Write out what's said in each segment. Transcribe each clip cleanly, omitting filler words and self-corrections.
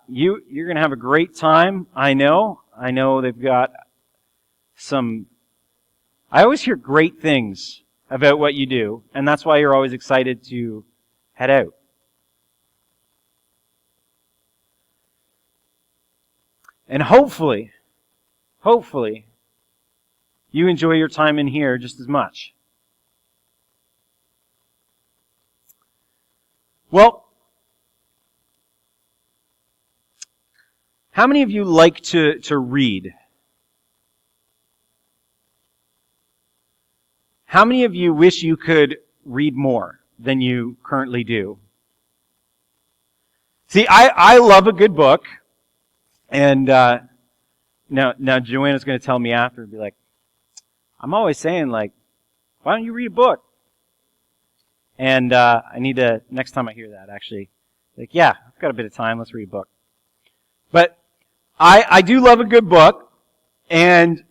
You're going to have a great time. I know they've got some. I always hear great things about what you do, and that's why you're always excited to head out. And hopefully, you enjoy your time in here just as much. Well, how many of you like to read? How many of you wish you could read more than you currently do? See, I love a good book, and now Joanna's going to tell me after and be like, I'm always saying, like, why don't you read a book? And I need to, next time I hear that, actually, like, yeah, I've got a bit of time, let's read a book. But I do love a good book, and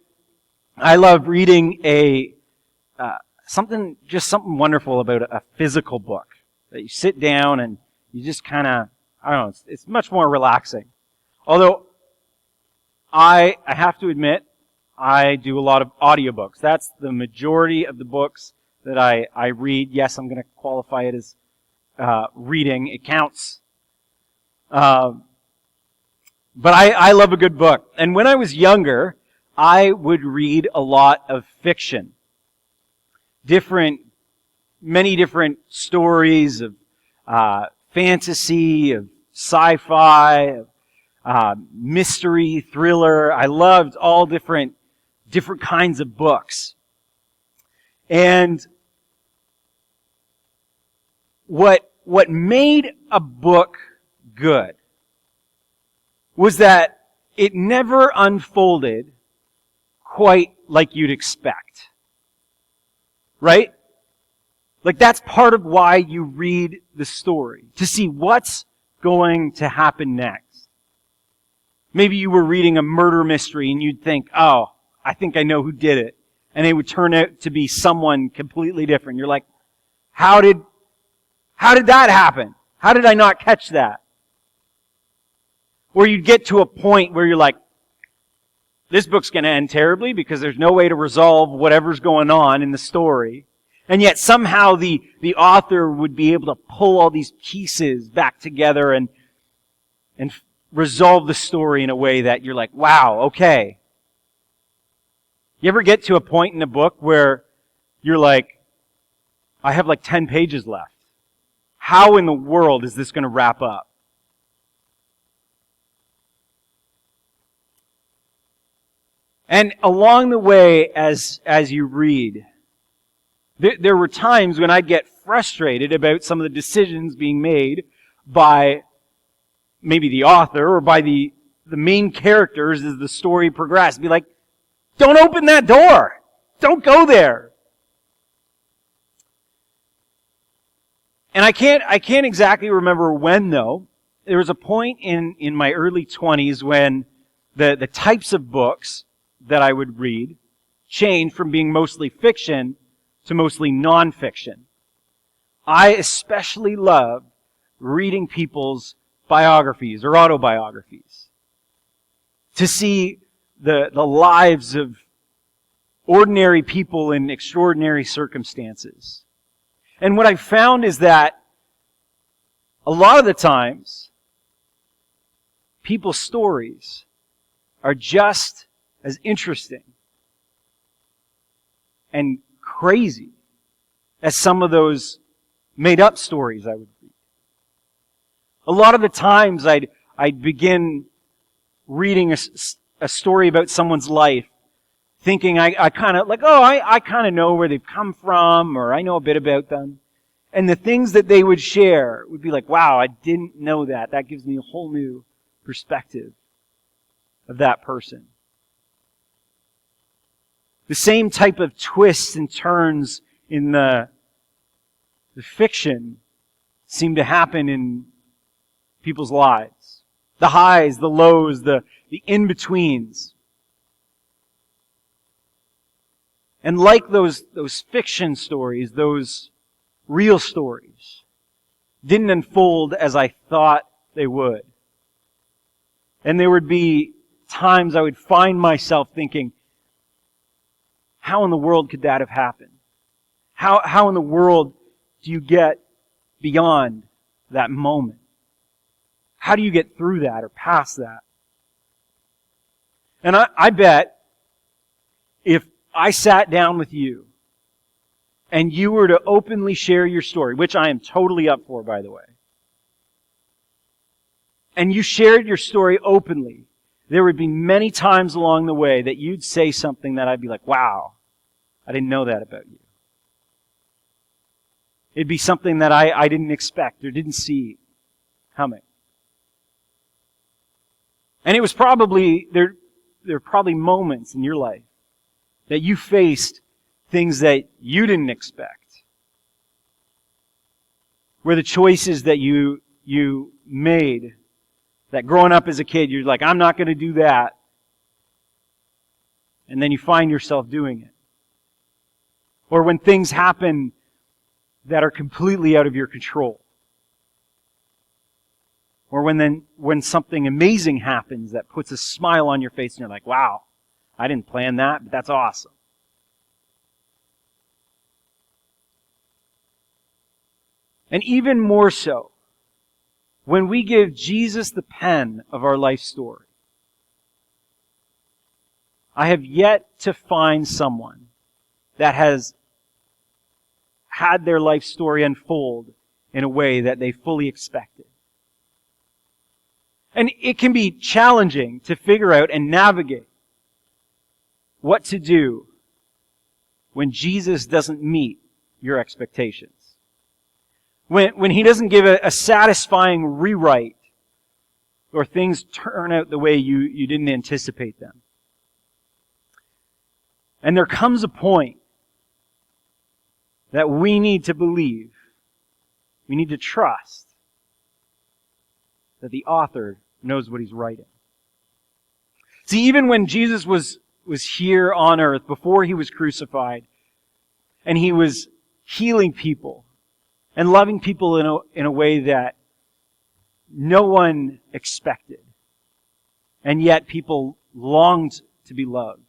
I love reading something wonderful about a physical book. That you sit down and you just kind of, I don't know, it's much more relaxing. Although, I have to admit, I do a lot of audiobooks. That's the majority of the books that I read. Yes, I'm going to qualify it as reading. It counts. But I love a good book. And when I was younger, I would read a lot of fiction. Many different stories of fantasy, of sci-fi, of mystery, thriller. I loved all different kinds of books. And what made a book good was that it never unfolded quite like you'd expect. Right? Like, that's part of why you read the story, to see what's going to happen next. Maybe you were reading a murder mystery and you'd think, oh, I think I know who did it. And it would turn out to be someone completely different. You're like, how did that happen? How did I not catch that? Or you'd get to a point where you're like, this book's going to end terribly because there's no way to resolve whatever's going on in the story. And yet somehow the author would be able to pull all these pieces back together and resolve the story in a way that you're like, wow, okay. You ever get to a point in a book where you're like, I have like 10 pages left. How in the world is this going to wrap up? And along the way, as you read, there were times when I'd get frustrated about some of the decisions being made by maybe the author or by the main characters as the story progressed. Be like, don't open that door! Don't go there! And I can't exactly remember when, though. There was a point in my early 20s when the types of books that I would read changed from being mostly fiction to mostly nonfiction. I especially loved reading people's biographies or autobiographies. To see the lives of ordinary people in extraordinary circumstances. And what I found is that a lot of the times, people's stories are just as interesting and crazy as some of those made-up stories I would read. A lot of the times I'd begin reading a story about someone's life, thinking I kind of like, I kind of know where they've come from, or I know a bit about them. And the things that they would share would be like, wow, I didn't know that. That gives me a whole new perspective of that person. The same type of twists and turns in the fiction seem to happen in people's lives. The highs, the lows, the in-betweens. And like those fiction stories, those real stories didn't unfold as I thought they would. And there would be times I would find myself thinking, how in the world could that have happened? How in the world do you get beyond that moment? How do you get through that or past that? And I bet if I sat down with you and you were to openly share your story, which I am totally up for, by the way, and you shared your story openly, there would be many times along the way that you'd say something that I'd be like, wow, I didn't know that about you. It'd be something that I didn't expect or didn't see coming. And it was probably, there are probably moments in your life that you faced things that you didn't expect. Where the choices that you made, that growing up as a kid, you're like, I'm not going to do that. And then you find yourself doing it. Or when things happen that are completely out of your control. Or when something amazing happens that puts a smile on your face and you're like, wow, I didn't plan that, but that's awesome. And even more so, when we give Jesus the pen of our life story. I have yet to find someone that has had their life story unfold in a way that they fully expected. And it can be challenging to figure out and navigate what to do when Jesus doesn't meet your expectations. When He doesn't give a satisfying rewrite or things turn out the way you didn't anticipate them. And there comes a point that we need to believe, we need to trust that the author knows what he's writing. See, even when Jesus was here on earth, before He was crucified, and He was healing people and loving people in a way that no one expected, and yet people longed to be loved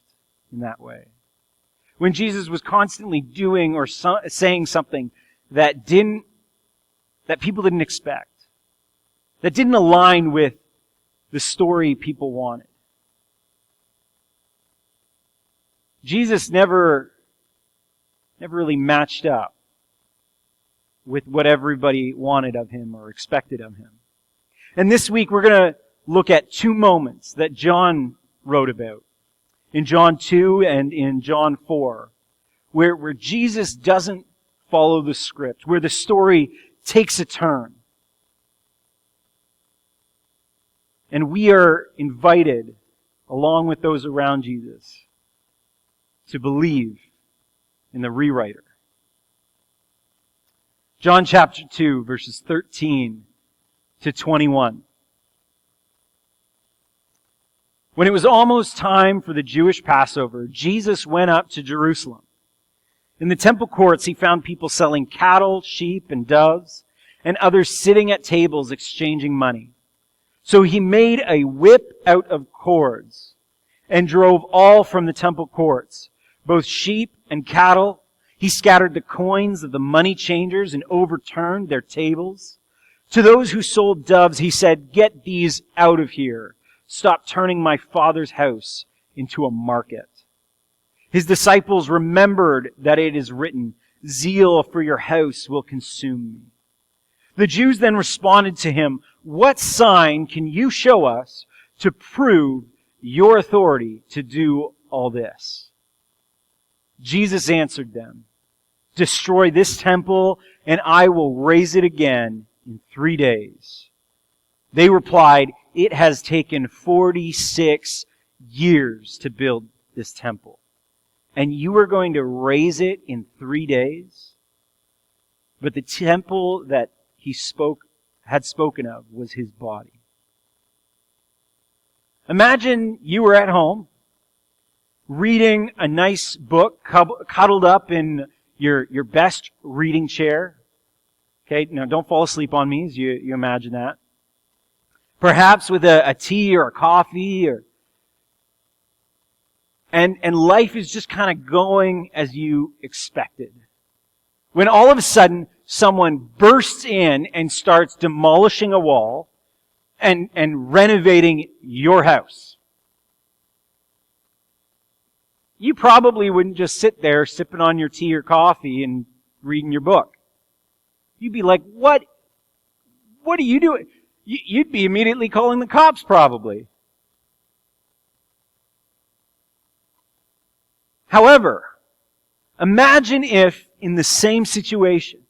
in that way. When Jesus was constantly doing or saying something that people didn't expect, that didn't align with the story people wanted. Jesus never really matched up with what everybody wanted of Him or expected of Him. And this week we're going to look at two moments that John wrote about. In John 2 and in John 4, where Jesus doesn't follow the script, where the story takes a turn. And we are invited, along with those around Jesus, to believe in the rewriter. John chapter 2, verses 13 to 21. When it was almost time for the Jewish Passover, Jesus went up to Jerusalem. In the temple courts, He found people selling cattle, sheep, and doves, and others sitting at tables exchanging money. So He made a whip out of cords and drove all from the temple courts, both sheep and cattle. He scattered the coins of the money changers and overturned their tables. To those who sold doves, He said, "Get these out of here. Stop turning my Father's house into a market." His disciples remembered that it is written, "Zeal for your house will consume me." The Jews then responded to Him, "What sign can you show us to prove your authority to do all this?" Jesus answered them, "Destroy this temple, and I will raise it again in 3 days." They replied, "It has taken 46 years to build this temple, and you are going to raise it in 3 days?" But the temple that He had spoken of was His body. Imagine you were at home, reading a nice book, cuddled up in your best reading chair. Okay, now don't fall asleep on me as you imagine that. Perhaps with a tea or a coffee, and life is just kind of going as you expected. When all of a sudden someone bursts in and starts demolishing a wall and renovating your house. You probably wouldn't just sit there sipping on your tea or coffee and reading your book. You'd be like, what are you doing? You'd be immediately calling the cops probably. However, imagine if in the same situation,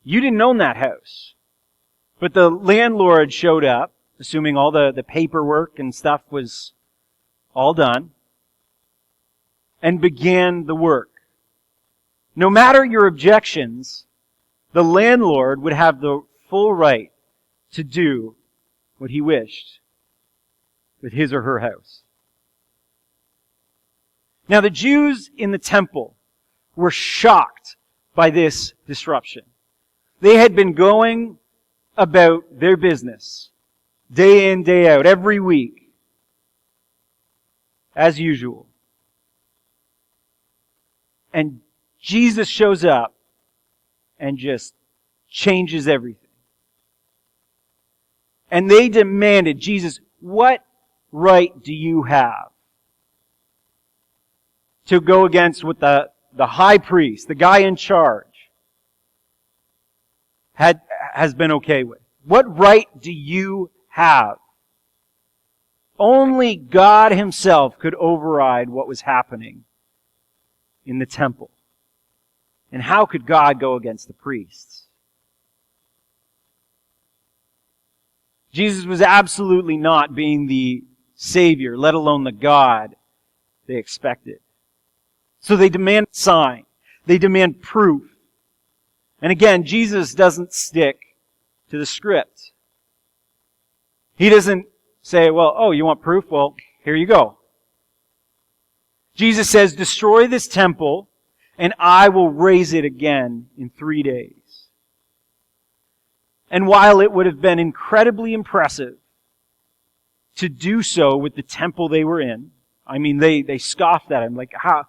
you didn't own that house, but the landlord showed up, assuming all the paperwork and stuff was all done, and began the work. No matter your objections, the landlord would have the full right to do what he wished with his or her house. Now, the Jews in the temple were shocked by this disruption. They had been going about their business day in, day out, every week, as usual. And Jesus shows up and just changes everything. And they demanded, Jesus, what right do you have to go against what the high priest, the guy in charge, has been okay with? What right do you have? Only God Himself could override what was happening in the temple. And how could God go against the priests? Jesus was absolutely not being the Savior, let alone the God they expected. So they demand a sign. They demand proof. And again, Jesus doesn't stick to the script. He doesn't say, well, oh, you want proof? Well, here you go. Jesus says, destroy this temple, and I will raise it again in 3 days. And while it would have been incredibly impressive to do so with the temple they were in, I mean, they scoffed at him, like, how?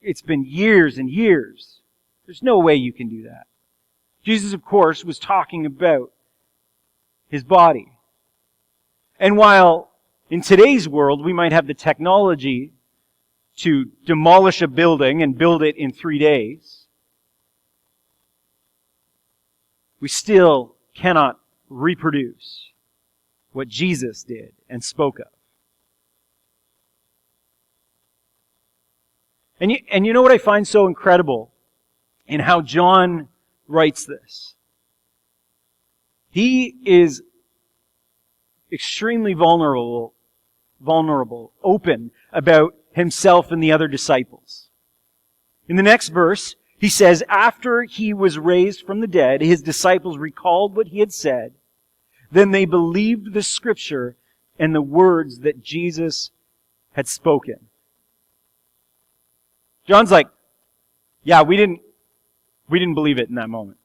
It's been years and years. There's no way you can do that. Jesus, of course, was talking about His body. And while in today's world we might have the technology to demolish a building and build it in 3 days, we still cannot reproduce what Jesus did and spoke of. And you know what I find so incredible in how John writes this? He is extremely vulnerable, open about himself and the other disciples. In the next verse, he says, after He was raised from the dead, His disciples recalled what He had said. Then they believed the Scripture and the words that Jesus had spoken. John's like, yeah, we didn't believe it in that moment.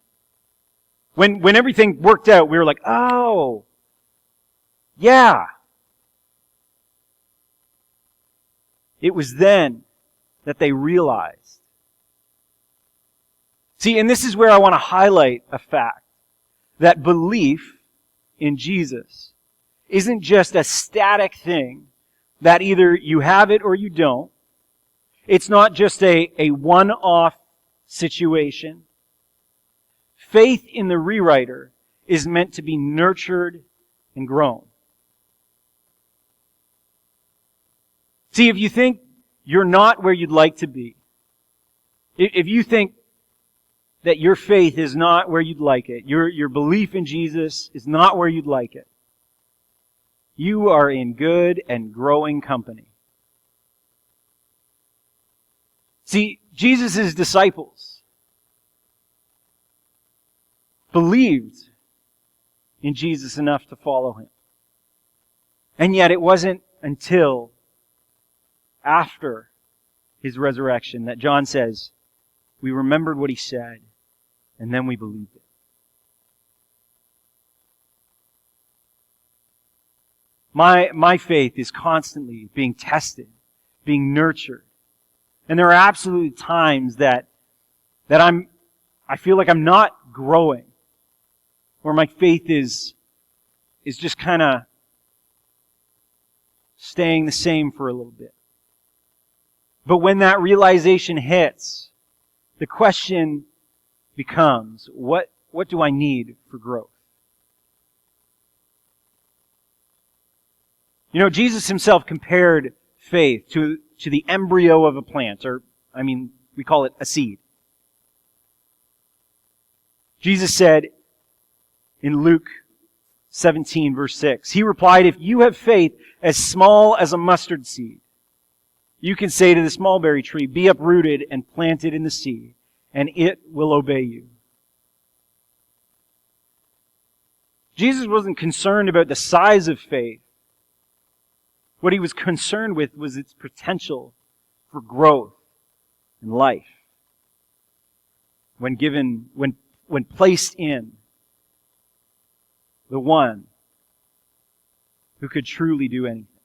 When everything worked out, we were like, oh, yeah. It was then that they realized. See, and this is where I want to highlight a fact, that belief in Jesus isn't just a static thing that either you have it or you don't. It's not just a one-off situation. Faith in the rewriter is meant to be nurtured and grown. See, if you think you're not where you'd like to be, if you think that your faith is not where you'd like it, your belief in Jesus is not where you'd like it, you are in good and growing company. See, Jesus' disciples believed in Jesus enough to follow Him. And yet it wasn't until after His resurrection that John says, we remembered what He said, and then we believed it. My faith is constantly being tested, being nurtured. And there are absolutely times that I feel like I'm not growing, where my faith is just kind of staying the same for a little bit. But when that realization hits, the question becomes, what do I need for growth? You know, Jesus himself compared faith to the embryo of a plant, we call it a seed. Jesus said in Luke 17, verse 6, He replied, "If you have faith as small as a mustard seed, you can say to this mulberry tree, 'Be uprooted and planted in the sea,' and it will obey you." Jesus wasn't concerned about the size of faith. What he was concerned with was its potential for growth and life. When placed in the one who could truly do anything.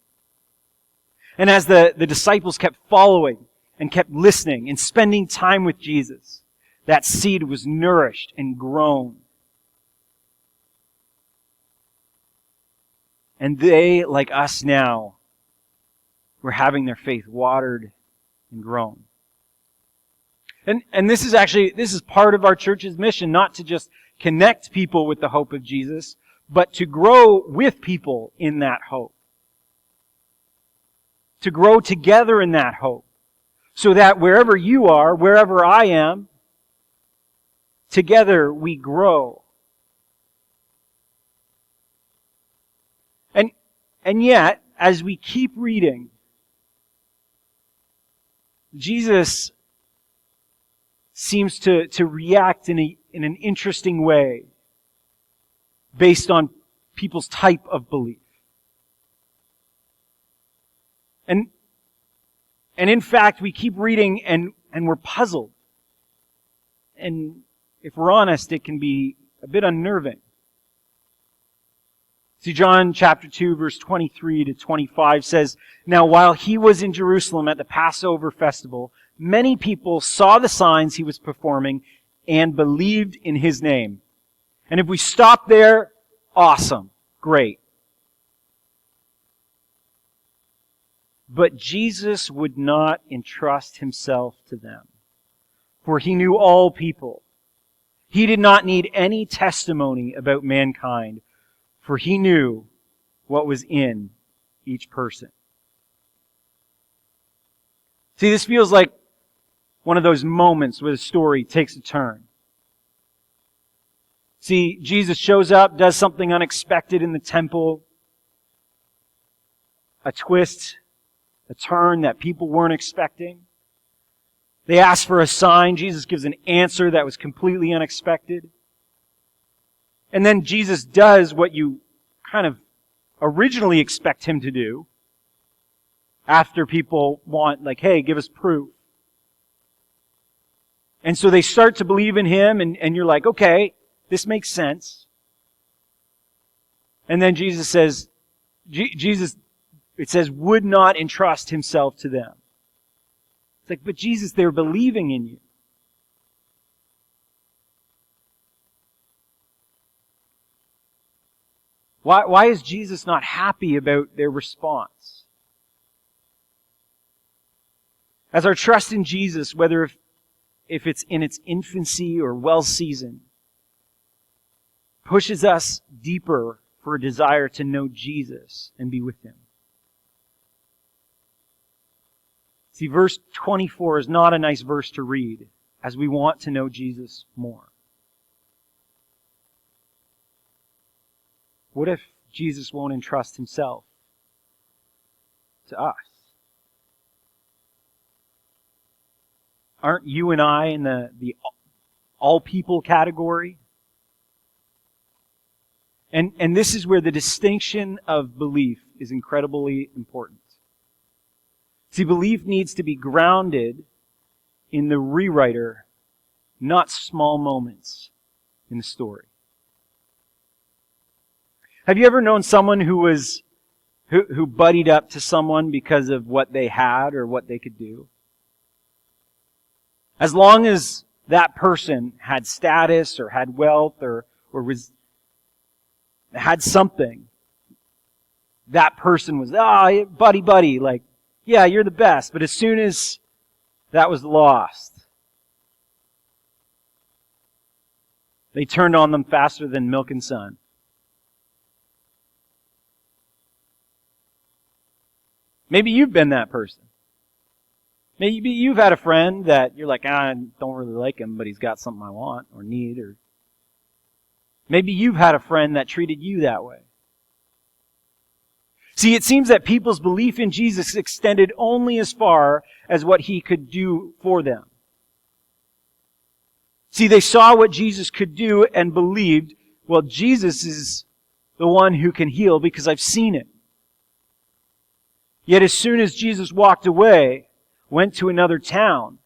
And as the disciples kept following and kept listening and spending time with Jesus, that seed was nourished and grown. And they, like us now, were having their faith watered and grown. And this is part of our church's mission, not to just connect people with the hope of Jesus, but to grow with people in that hope. To grow together in that hope. So that wherever you are, wherever I am, together we grow. And yet, as we keep reading, Jesus seems to react in an interesting way based on people's type of belief. And in fact, we keep reading and we're puzzled. And if we're honest, it can be a bit unnerving. See, John chapter 2, verse 23 to 25 says, "Now while he was in Jerusalem at the Passover festival, many people saw the signs he was performing and believed in his name." And if we stop there, awesome, great. But Jesus would not entrust himself to them, for he knew all people. He did not need any testimony about mankind, for he knew what was in each person. See, this feels like one of those moments where the story takes a turn. See, Jesus shows up, does something unexpected in the temple, a twist, a turn that people weren't expecting. They asked for a sign. Jesus gives an answer that was completely unexpected. And then Jesus does what you kind of originally expect him to do after people want, like, hey, give us proof. And so they start to believe in him, and you're like, okay, this makes sense. And then Jesus says, it says, would not entrust himself to them. It's like, but Jesus, they're believing in you. Why is Jesus not happy about their response? As our trust in Jesus, whether if it's in its infancy or well-seasoned, pushes us deeper for a desire to know Jesus and be with him. See, verse 24 is not a nice verse to read as we want to know Jesus more. What if Jesus won't entrust himself to us? Aren't you and I in the all people category? And this is where the distinction of belief is incredibly important. See, belief needs to be grounded in the rewriter, not small moments in the story. Have you ever known someone who who buddied up to someone because of what they had or what they could do. As long as that person had status or had wealth or had something, that person was, buddy, like, yeah, you're the best. But as soon as that was lost, they turned on them faster than milk and sun. Maybe you've been that person. Maybe you've had a friend that you're like, I don't really like him, but he's got something I want or need. Or maybe you've had a friend that treated you that way. See, it seems that people's belief in Jesus extended only as far as what He could do for them. See, they saw what Jesus could do and believed, well, Jesus is the one who can heal because I've seen it. Yet as soon as Jesus walked away, went to another town,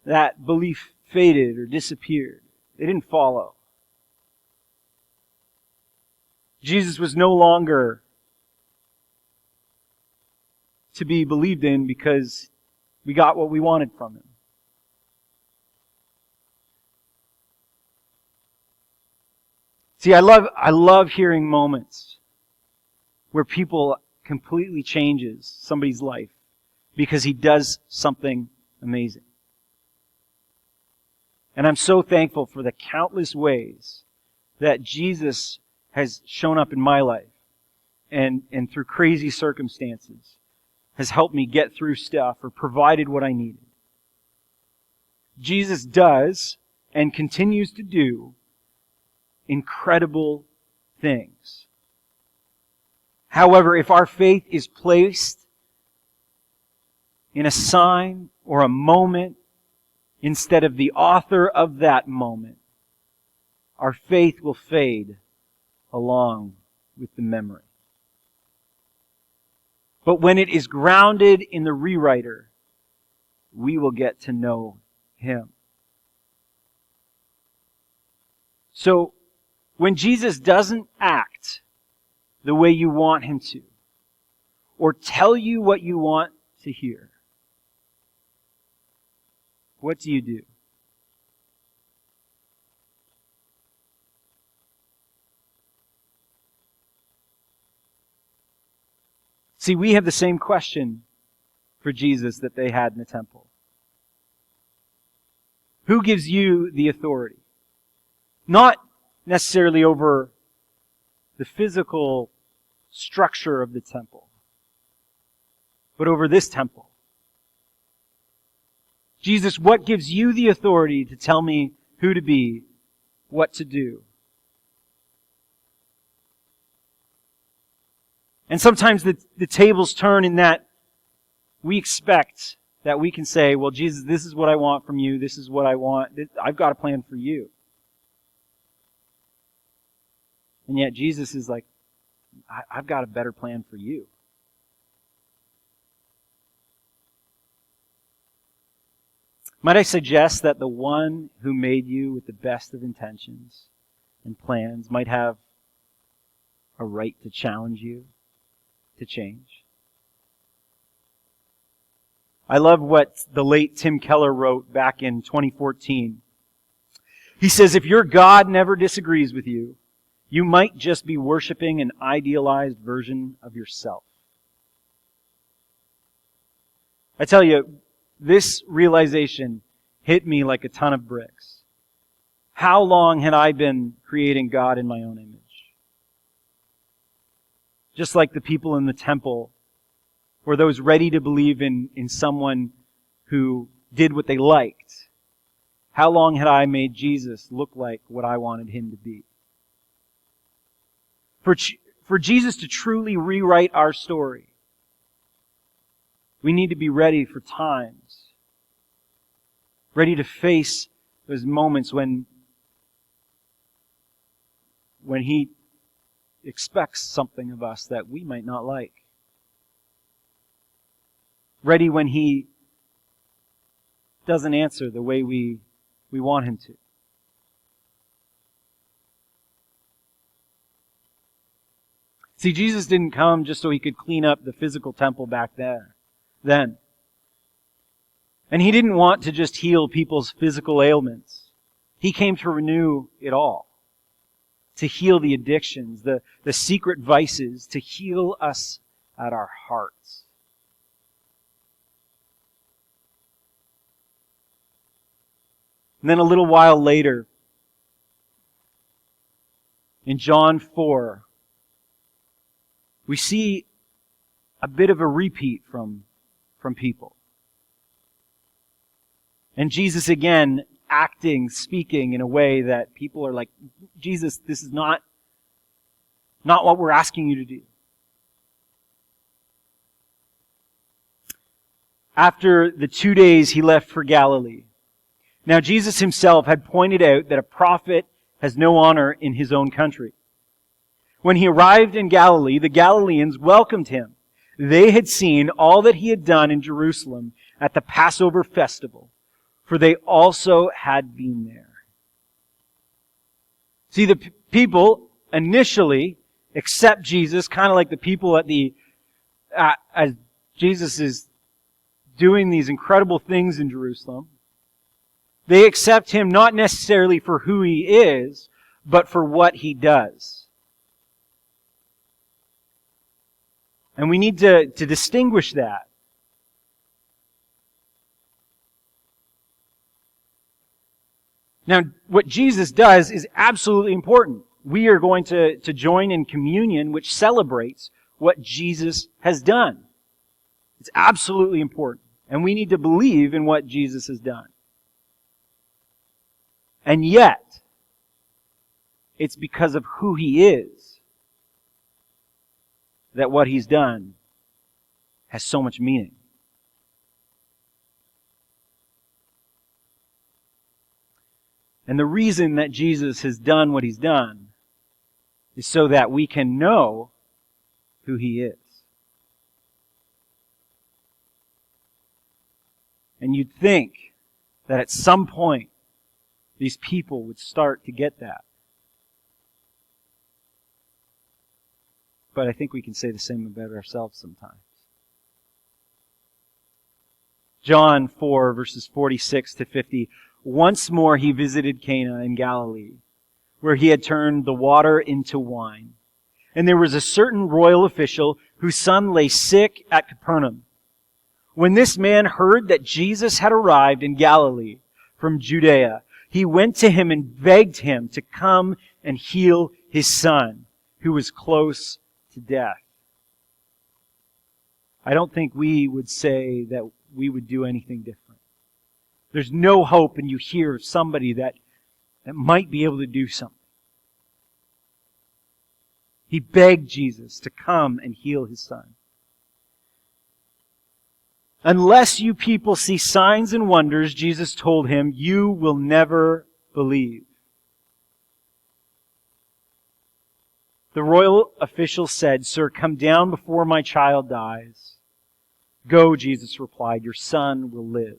that belief faded or disappeared. They didn't follow. Jesus was no longer to be believed in because we got what we wanted from Him. See, I love hearing moments where people completely changes somebody's life because He does something amazing. And I'm so thankful for the countless ways that Jesus has shown up in my life and through crazy circumstances has helped me get through stuff or provided what I needed. Jesus does and continues to do incredible things. However, if our faith is placed in a sign or a moment instead of the author of that moment, our faith will fade along with the memory. But when it is grounded in the rewriter, we will get to know Him. So, when Jesus doesn't act the way you want Him to, or tell you what you want to hear, what do you do? See, we have the same question for Jesus that they had in the temple. Who gives you the authority? Not necessarily over the physical structure of the temple, but over this temple. Jesus, what gives you the authority to tell me who to be, what to do? And sometimes the tables turn in that we expect that we can say, well, Jesus, this is what I want from you. This is what I want. I've got a plan for you. And yet Jesus is like, I've got a better plan for you. Might I suggest that the one who made you with the best of intentions and plans might have a right to challenge you to change? I love what the late Tim Keller wrote back in 2014. He says, if your God never disagrees with you, you might just be worshiping an idealized version of yourself. I tell you, this realization hit me like a ton of bricks. How long had I been creating God in my own image? Just like the people in the temple, or those ready to believe in someone who did what they liked. How long had I made Jesus look like what I wanted Him to be? For Jesus to truly rewrite our story, we need to be ready for times. Ready to face those moments when He expects something of us that we might not like. Ready when He doesn't answer the way we want Him to. See, Jesus didn't come just so he could clean up the physical temple back then. And he didn't want to just heal people's physical ailments. He came to renew it all. To heal the addictions, the secret vices, to heal us at our hearts. And then a little while later, in John 4, we see a bit of a repeat from people. And Jesus again acting, speaking in a way that people are like, Jesus, this is not what we're asking you to do. After the 2 days he left for Galilee. Now Jesus himself had pointed out that a prophet has no honor in his own country. When he arrived in Galilee, the Galileans welcomed him. They had seen all that he had done in Jerusalem at the Passover festival, for they also had been there. See, the people initially accept Jesus, kind of like the people as Jesus is doing these incredible things in Jerusalem. They accept him not necessarily for who he is, but for what he does. And we need to distinguish that. Now, what Jesus does is absolutely important. We are going to join in communion, which celebrates what Jesus has done. It's absolutely important. And we need to believe in what Jesus has done. And yet, it's because of who he is that what he's done has so much meaning. And the reason that Jesus has done what he's done is so that we can know who he is. And you'd think that at some point these people would start to get that. But I think we can say the same about ourselves sometimes. John 4, verses 46 to 50. Once more he visited Cana in Galilee, where he had turned the water into wine. And there was a certain royal official whose son lay sick at Capernaum. When this man heard that Jesus had arrived in Galilee from Judea, he went to him and begged him to come and heal his son, who was close to death. I don't think we would say that we would do anything different. There's no hope, and you hear of somebody that might be able to do something. He begged Jesus to come and heal his son. Unless you people see signs and wonders, Jesus told him, you will never believe. The royal official said, Sir, come down before my child dies. Go, Jesus replied, your son will live.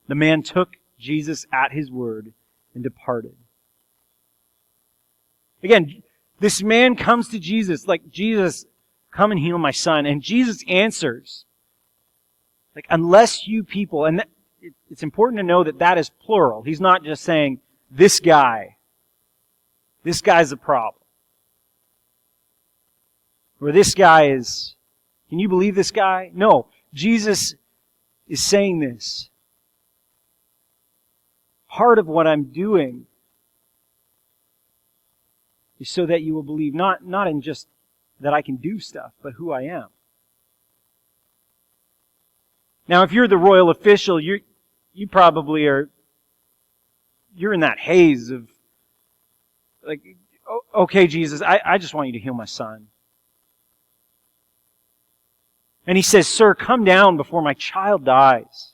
The man took Jesus at his word and departed. Again, this man comes to Jesus like, Jesus, come and heal my son. And Jesus answers, like, unless you people, and it's important to know that that is plural. He's not just saying, this guy's a problem. Or this guy is, can you believe this guy? No, Jesus is saying this. Part of what I'm doing is so that you will believe, not in just that I can do stuff, but who I am. Now, if you're the royal official, you probably are, you're in that haze of, like, okay, Jesus, I just want you to heal my son. And he says, Sir, come down before my child dies.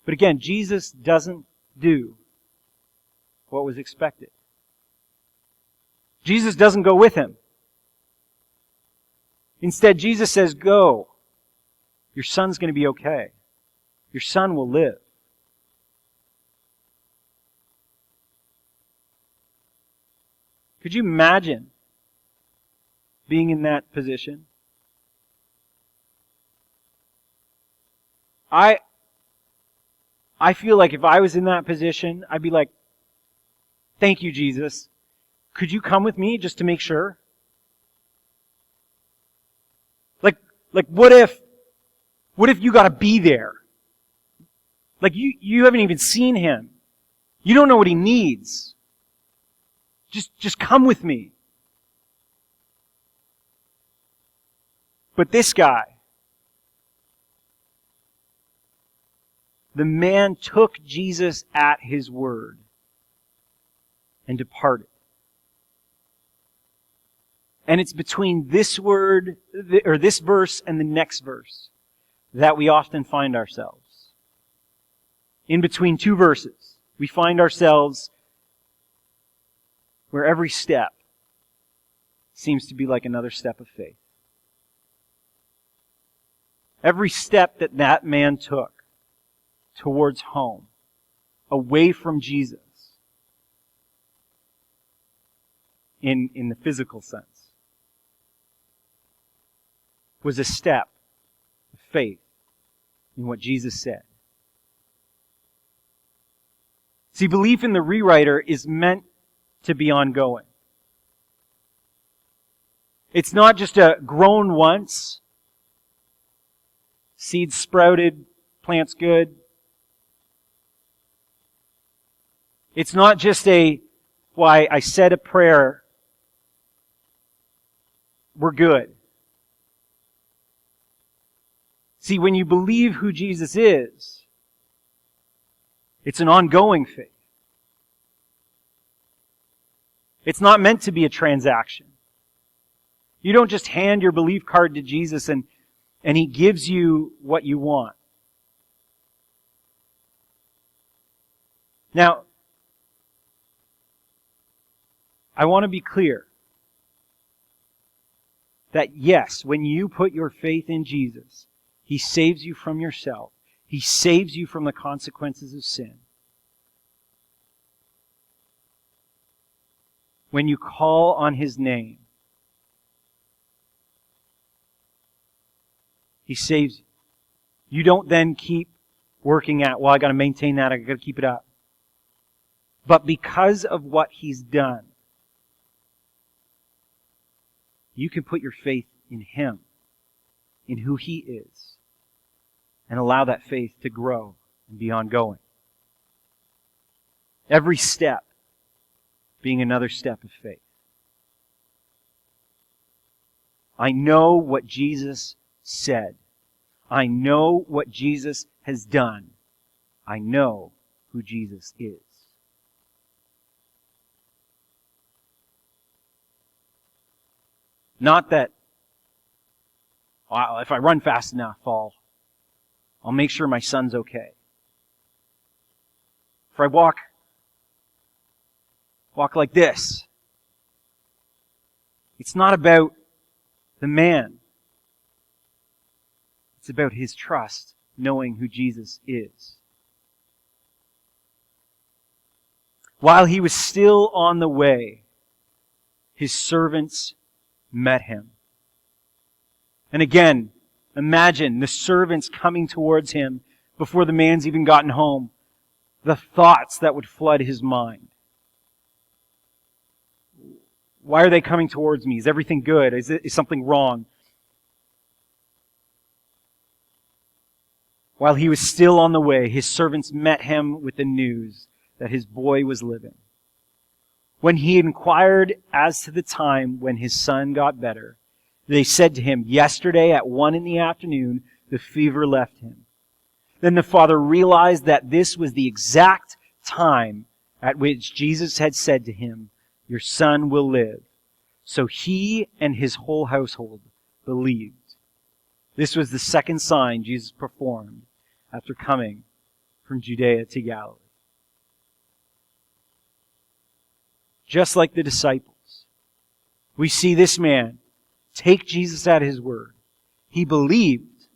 But again, Jesus doesn't do what was expected. Jesus doesn't go with him. Instead, Jesus says, go. Your son's going to be okay. Your son will live. Could you imagine being in that position? I feel like if I was in that position, I'd be like, thank you, Jesus. Could you come with me just to make sure? Like what if you gotta be there? Like you haven't even seen him. You don't know what he needs. Just come with me. But this guy, the man took Jesus at his word and departed. And it's between this word, or this verse and the next verse, that we often find ourselves. In between two verses, we find ourselves where every step seems to be like another step of faith. Every step that man took towards home, away from Jesus, in the physical sense, was a step of faith in what Jesus said. See, belief in the rewriter is meant to be ongoing. It's not just a grown once, seeds sprouted, plant's good. It's not just why I said a prayer, we're good. See, when you believe who Jesus is, it's an ongoing faith. It's not meant to be a transaction. You don't just hand your belief card to Jesus and He gives you what you want. Now, I want to be clear that yes, when you put your faith in Jesus, He saves you from yourself. He saves you from the consequences of sin. When you call on His name, He saves you. You don't then keep working at, well, I got to maintain that, I got to keep it up. But because of what He's done, you can put your faith in Him, in who He is, and allow that faith to grow and be ongoing. Every step being another step of faith. I know what Jesus said. I know what Jesus has done. I know who Jesus is. Not that, well, if I run fast enough, I'll make sure my son's okay. If I walk like this, it's not about the man. It's about his trust, knowing who Jesus is. While he was still on the way, his servants met him. And again, imagine the servants coming towards him before the man's even gotten home. The thoughts that would flood his mind. Why are they coming towards me? Is everything good? Is something wrong? While he was still on the way, his servants met him with the news that his boy was living. When he inquired as to the time when his son got better, they said to him, yesterday at 1 p.m, the fever left him. Then the father realized that this was the exact time at which Jesus had said to him, your son will live. So he and his whole household believed. This was the second sign Jesus performed after coming from Judea to Galilee. Just like the disciples, we see this man take Jesus at His word. He believed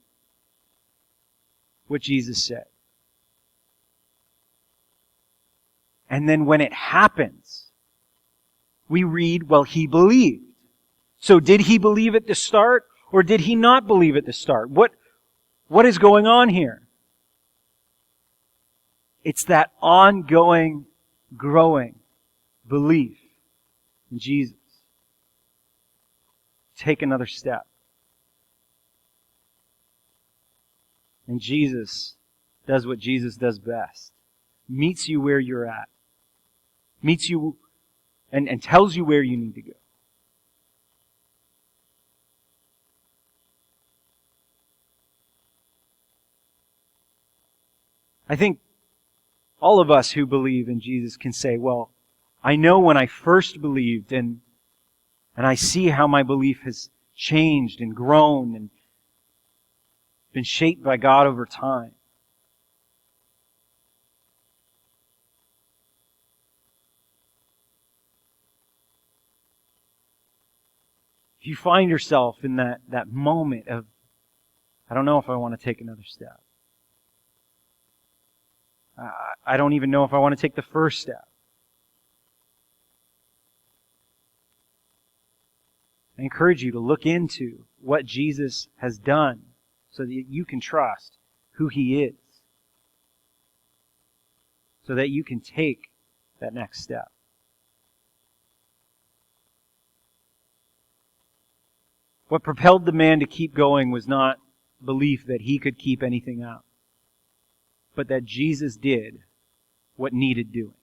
what Jesus said. And then when it happens, we read, well, he believed. So did he believe at the start, or did he not believe at the start? What is going on here? It's that ongoing, growing belief in Jesus. Take another step. And Jesus does what Jesus does best. Meets you where you're at. Meets you and tells you where you need to go. I think all of us who believe in Jesus can say, well, I know when I first believed and I see how my belief has changed and grown and been shaped by God over time. If you find yourself in that moment of, I don't know if I want to take another step. I don't even know if I want to take the first step. I encourage you to look into what Jesus has done so that you can trust who He is. So that you can take that next step. What propelled the man to keep going was not belief that he could keep anything out, but that Jesus did what needed doing.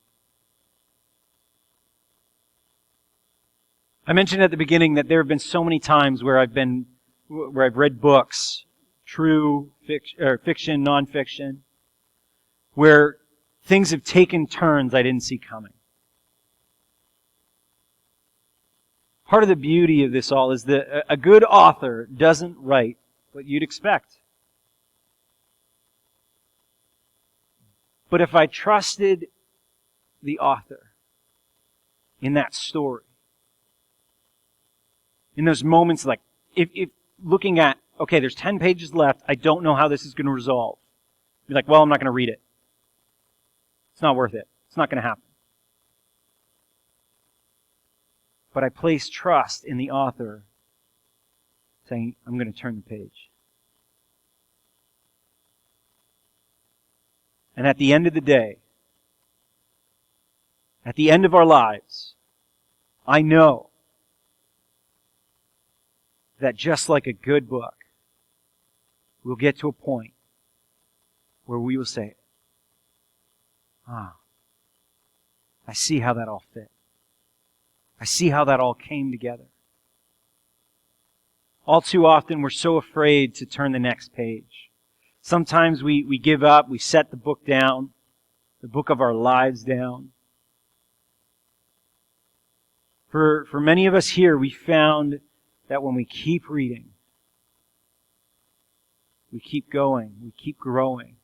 I mentioned at the beginning that there have been so many times where I've read books, true fiction, non-fiction, where things have taken turns I didn't see coming. Part of the beauty of this all is that a good author doesn't write what you'd expect. But if I trusted the author in that story, in those moments like, if looking at, okay, there's 10 pages left, I don't know how this is going to resolve. You're like, well, I'm not going to read it. It's not worth it. It's not going to happen. But I place trust in the author saying, I'm going to turn the page. And at the end of the day, at the end of our lives, I know that just like a good book, we'll get to a point where we will say, I see how that all fit. I see how that all came together. All too often we're so afraid to turn the next page. Sometimes we give up, we set the book down, the book of our lives down. For many of us here, we found that when we keep reading, we keep going, we keep growing,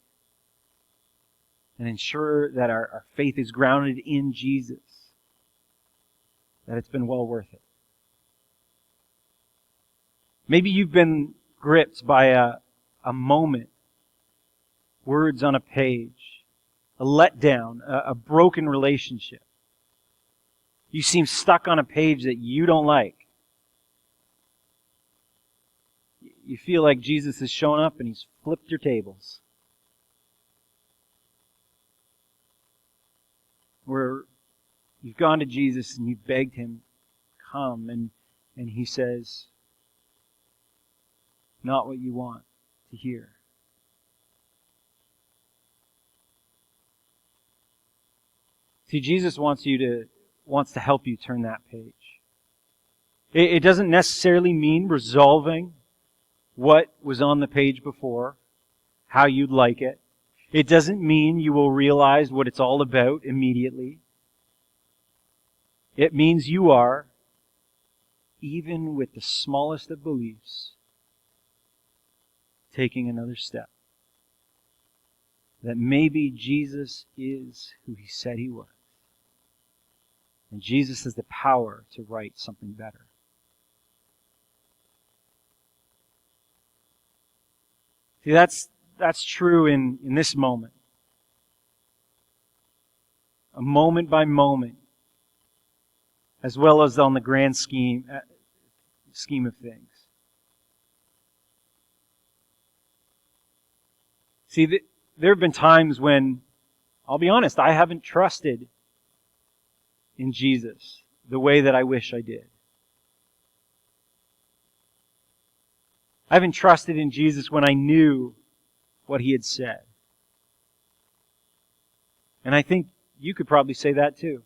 and ensure that our faith is grounded in Jesus, that it's been well worth it. Maybe you've been gripped by a moment, words on a page, a letdown, a broken relationship. You seem stuck on a page that you don't like. You feel like Jesus has shown up and He's flipped your tables. Where you've gone to Jesus and you've begged Him, come, and He says, not what you want to hear. See, Jesus wants to help you turn that page. It doesn't necessarily mean resolving what was on the page before, how you'd like it. It doesn't mean you will realize what it's all about immediately. It means you are, even with the smallest of beliefs, taking another step. That maybe Jesus is who He said He was. And Jesus has the power to write something better. See, that's true in this moment. A moment by moment, as well as on the grand scheme, scheme of things. See, there have been times when, I'll be honest, I haven't trusted in Jesus the way that I wish I did. I haven't trusted in Jesus when I knew what He had said. And I think you could probably say that too.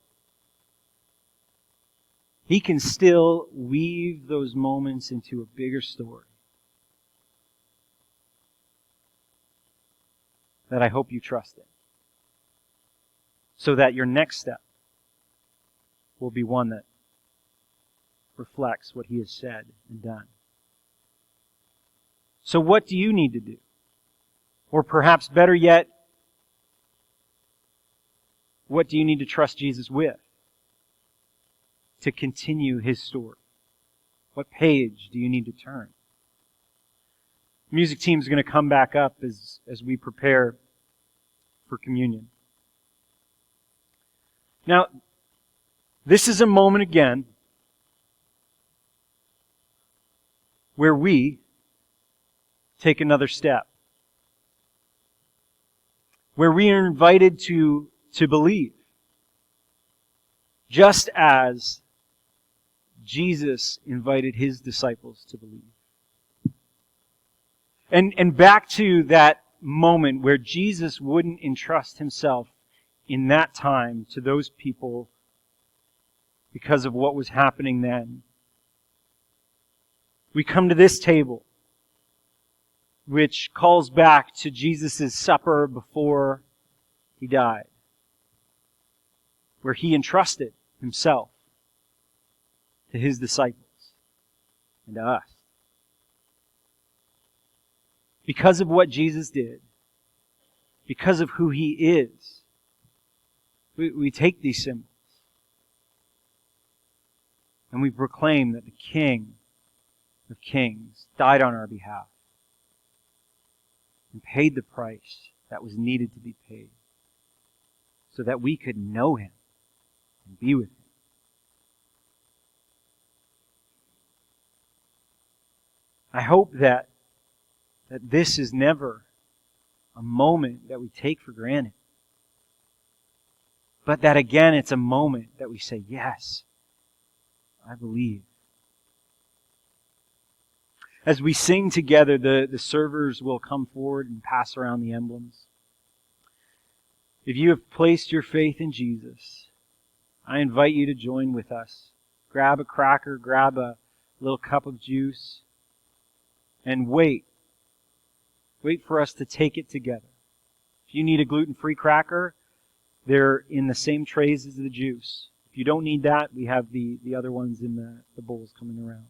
He can still weave those moments into a bigger story that I hope you trust in, so that your next step will be one that reflects what He has said and done. So what do you need to do? Or perhaps better yet, what do you need to trust Jesus with to continue His story? What page do you need to turn? The music team is going to come back up as we prepare for communion. Now, this is a moment again where we take another step. Where we are invited to believe. Just as Jesus invited His disciples to believe. And back to that moment where Jesus wouldn't entrust Himself in that time to those people because of what was happening then. We come to this table, which calls back to Jesus' supper before He died, where He entrusted Himself to His disciples and to us. Because of what Jesus did, because of who He is, we take these symbols and we proclaim that the King of Kings died on our behalf and paid the price that was needed to be paid so that we could know Him and be with Him. I hope that this is never a moment that we take for granted. But that again, it's a moment that we say, yes, I believe. As we sing together, the servers will come forward and pass around the emblems. If you have placed your faith in Jesus, I invite you to join with us. Grab a cracker, grab a little cup of juice, and wait. Wait for us to take it together. If you need a gluten-free cracker, they're in the same trays as the juice. If you don't need that, we have the other ones in the bowls coming around.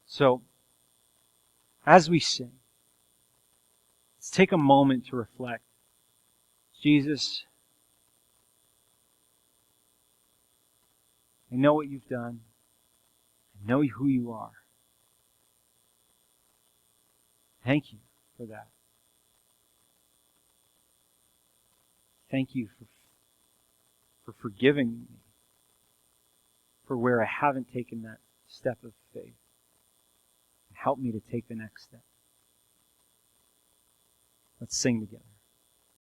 So, as we sing, let's take a moment to reflect. Jesus, I know what You've done. I know who You are. Thank You for that. Thank You for forgiving me for where I haven't taken that step of faith. Help me to take the next step. Let's sing together.